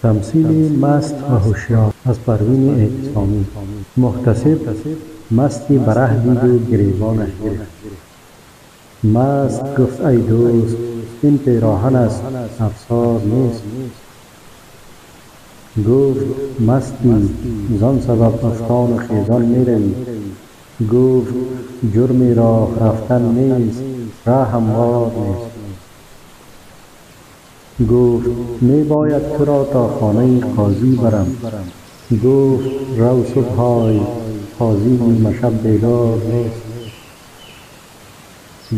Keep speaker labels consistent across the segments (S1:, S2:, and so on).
S1: تمثیل مست و هوشیار از پروین اعتصامی. محتسب مستی بره دید و گریبانش گرفت. مست گفت ای دوست، این پیراهن است، افسار نیست. گفت مستی، زان سبب افغان و خیزان می روی. گفت جرمی راه رفتن نیست، راه هموار نیست. گفت می باید تو را تا خانه قاضی برم. گفت رو صبحای، قاضی نیمه شب بیدار نیست.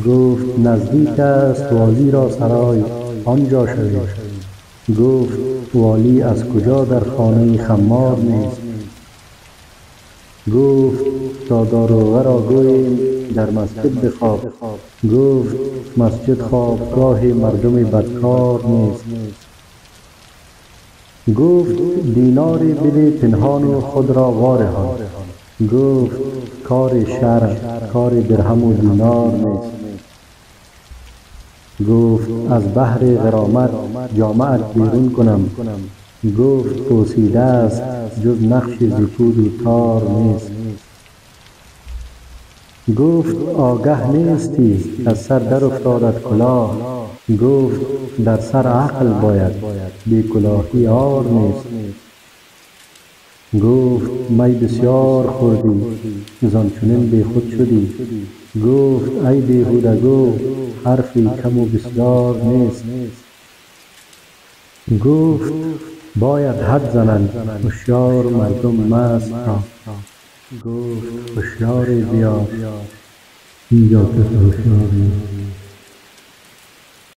S1: گفت نزدیک است والی را سرای، آنجا شویم. گفت والی از کجا در خانه خمار نیست. گفت تا داروغه را گوییم در مسجد بخواب. گفت مسجد خوابگاه مردم بدکار نیست. گفت دیناری بده پنهان و خود را وارهان. گفت کار شرع کار درهم و دینار نیست. گفت از بحر غرامت جامعت بیرون کنم. گفت پوسیده است جز نقش زکود و تار نیست. گفت آگه نیستی از سر در افتادت کلاه. گفت در سر عقل باید، بی کلاهی عار نیست. گفت می بسیار خوردی زان چنین بی خود شدی. گفت ای بیهودگو حرفی کم و بسیار نیست. گفت باید حد زنند هوشیار مردم مست را. گفت هوشیاری بیار، اینجا کس هوشیار نیست.